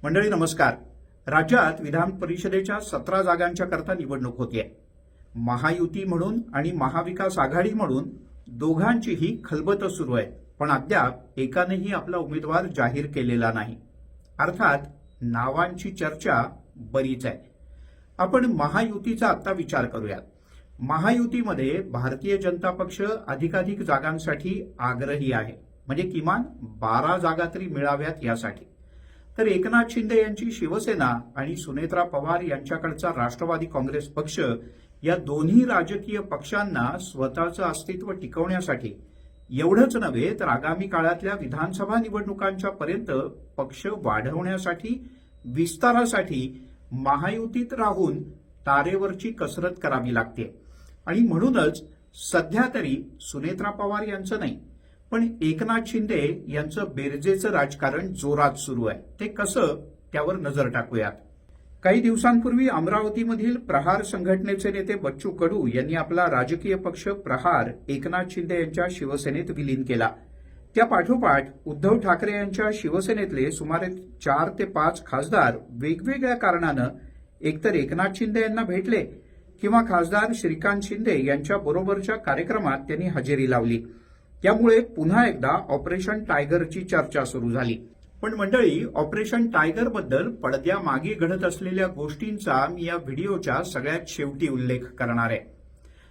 मंडळी नमस्कार. राज्यात विधान परिषदेच्या 17 जागांच्या करता निवडणूक होतीये. महायुती म्हणून आणि महाविकास आघाडी म्हणून दोघांचीही खलबत सुरू आहे, पण अद्याप एकानेही आपला उमेदवार जाहीर केलेला नाही. अर्थात नावांची चर्चा बरीच आहे. आपण महायुतीचा आता विचार करूयात. महायुतीमध्ये भारतीय जनता पक्ष अधिकाधिक जागांसाठी आग्रही आहे, म्हणजे किमान 12 जागा तरी मिळाव्यात यासाठी. तर एकनाथ शिंदे यांची शिवसेना आणि सुनेत्रा पवार यांच्याकडचा राष्ट्रवादी काँग्रेस पक्ष या दोन्ही राजकीय पक्षांना स्वतःचं अस्तित्व टिकवण्यासाठी एवढंच नव्हे तर आगामी काळातल्या विधानसभा निवडणुकांच्या पर्यंत पक्ष वाढवण्यासाठी विस्तारासाठी महायुतीत राहून तारेवरची कसरत करावी लागते. आणि म्हणूनच सध्या तरी सुनेत्रा पवार यांचं नाही, पण एकनाथ शिंदे यांचं बेरजेचं राजकारण जोरात सुरू आहे. ते कसं त्यावर नजर टाकूयात. काही दिवसांपूर्वी अमरावतीमधील प्रहार संघटनेचे नेते बच्चू कडू यांनी आपला राजकीय पक्ष प्रहार एकनाथ शिंदे यांच्या शिवसेनेत विलीन केला. त्या पाठोपाठ उद्धव ठाकरे यांच्या शिवसेनेतले सुमारे 4 ते 5 खासदार वेगवेगळ्या कारणानं एकतर एकनाथ शिंदे यांना भेटले किंवा खासदार श्रीकांत शिंदे यांच्या बरोबरच्या कार्यक्रमात त्यांनी हजेरी लावली. त्यामुळे पुन्हा एकदा ऑपरेशन टायगरची चर्चा सुरू झाली. पण मंडळी, ऑपरेशन टायगर बद्दल पडद्यामागे घडत असलेल्या गोष्टींचा मी या व्हिडिओच्या सगळ्यात शेवटी उल्लेख करणार आहे.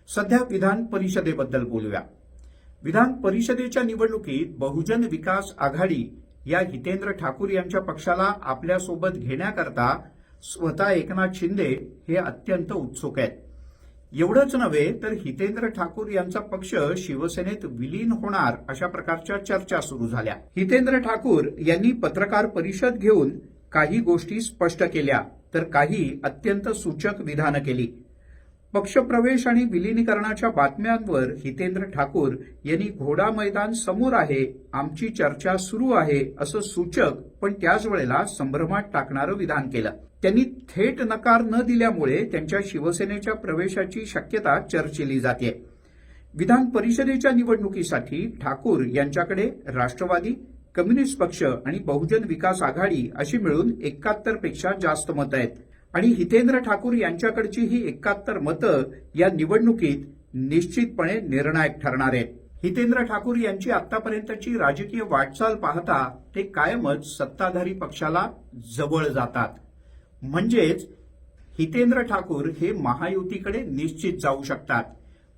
सध्या विधान परिषदेबद्दल बोलूया. विधान परिषदेच्या निवडणुकीत बहुजन विकास आघाडी या हितेंद्र ठाकूर यांच्या पक्षाला आपल्यासोबत घेण्याकरता स्वतः एकनाथ शिंदे हे अत्यंत उत्सुक आहेत. एवढंच नव्हे तर हितेंद्र ठाकूर यांचा पक्ष शिवसेनेत विलीन होणार अशा प्रकारच्या चर्चा सुरू झाल्या. हितेंद्र ठाकूर यांनी पत्रकार परिषद घेऊन काही गोष्टी स्पष्ट केल्या तर काही अत्यंत सूचक विधानं केली. पक्षप्रवेश आणि विलीनीकरणाच्या बातम्यांवर हितेंद्र ठाकूर यांनी घोडा मैदान समोर आहे, आमची चर्चा सुरू आहे असं सूचक पण त्याच वेळेला संभ्रमात टाकणारं विधान केलं. त्यांनी थेट नकार न दिल्यामुळे त्यांच्या शिवसेनेच्या प्रवेशाची शक्यता चर्चिली जाते. विधान परिषदेच्या निवडणुकीसाठी ठाकूर यांच्याकडे राष्ट्रवादी, कम्युनिस्ट पक्ष आणि बहुजन विकास आघाडी अशी मिळून 71 पेक्षा जास्त मतं आहेत आणि हितेंद्र ठाकूर यांच्याकडची ही 71 मतं या निवडणुकीत निश्चितपणे निर्णायक ठरणार आहेत. हितेंद्र ठाकूर यांची आतापर्यंतची राजकीय वाटचाल पाहता ते कायमच सत्ताधारी पक्षाला जवळ जातात. म्हणजेच हितेंद्र ठाकूर हे महायुतीकडे निश्चित जाऊ शकतात.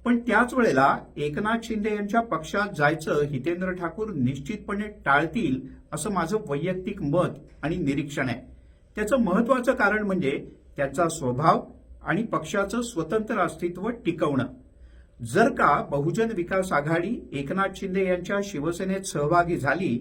पण त्याच वेळेला एकनाथ शिंदे यांच्या पक्षात जायचं हितेंद्र ठाकूर निश्चितपणे टाळतील असं माझं वैयक्तिक मत आणि निरीक्षण आहे. त्याचं महत्वाचं कारण म्हणजे त्याचा स्वभाव आणि पक्षाचं स्वतंत्र अस्तित्व टिकवणं. जर का बहुजन विकास आघाडी एकनाथ शिंदे यांच्या शिवसेनेत सहभागी झाली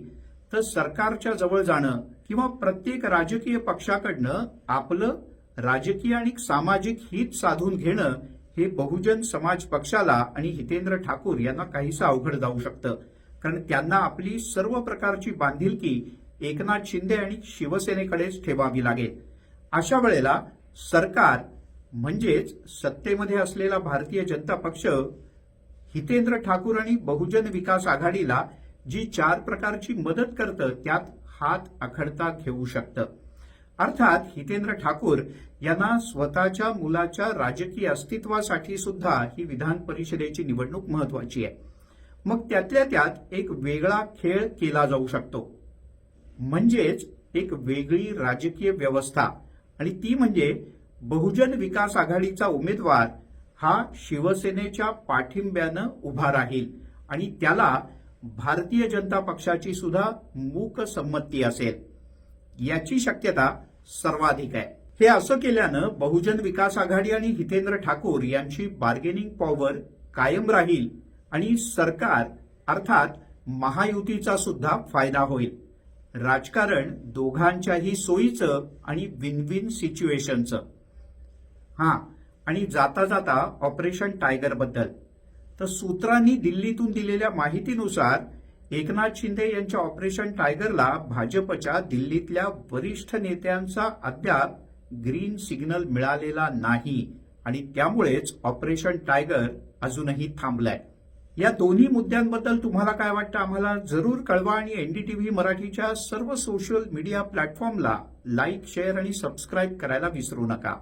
तर सरकारच्या जवळ जाणं किंवा प्रत्येक राजकीय पक्षाकडनं आपलं राजकीय आणि सामाजिक हित साधून घेणं हे बहुजन समाज पक्षाला आणि हितेंद्र ठाकूर यांना काहीसं अवघड जाऊ शकतं. कारण त्यांना आपली सर्व प्रकारची बांधिलकी एकनाथ शिंदे आणि शिवसेनेकडेच ठेवावी लागेल. अशा वेळेला सरकार म्हणजेच सत्तेमध्ये असलेला भारतीय जनता पक्ष हितेंद्र ठाकूर आणि बहुजन विकास आघाडीला जी 4 प्रकारची मदत करतं त्यात हात आखडता घेऊ शकतं. अर्थात हितेंद्र ठाकूर यांना स्वतःच्या मुलाच्या राजकीय अस्तित्वासाठी सुद्धा ही विधान परिषदेची निवडणूक महत्वाची आहे. मग त्यातल्या त्यात एक वेगळा खेळ केला जाऊ शकतो, म्हणजेच एक वेगळी राजकीय व्यवस्था, आणि ती म्हणजे बहुजन विकास आघाडीचा उमेदवार हा शिवसेनेच्या पाठिंब्यानं उभा राहील आणि त्याला भारतीय जनता पक्षाची सुद्धा मूक संमती असेल. याची शक्यता सर्वाधिक आहे. हे असं केल्यानं बहुजन विकास आघाडी आणि हितेंद्र ठाकूर यांची बार्गेनिंग पॉवर कायम राहील आणि सरकार अर्थात महायुतीचा सुद्धा फायदा होईल. राजकारण दोघांच्याही सोयीचं आणि विन विन सिच्युएशनचं. आणि जाता जाता ऑपरेशन टायगर बद्दल तर सूत्रांनी दिल्लीतून दिलेल्या माहितीनुसार एकनाथ शिंदे यांच्या ऑपरेशन टायगरला भाजपच्या दिल्लीतल्या वरिष्ठ नेत्यांचा अद्याप ग्रीन सिग्नल मिळालेला नाही आणि त्यामुळेच ऑपरेशन टायगर अजूनही थांबलाय. या दोन्ही मुद्द्यांबद्दल तुम्हाला काय वाटतं आम्हाला जरूर कळवा आणि एनडीटीव्ही मराठीच्या सर्व सोशल मीडिया प्लॅटफॉर्मला लाईक, शेअर आणि सबस्क्राईब करायला विसरू नका.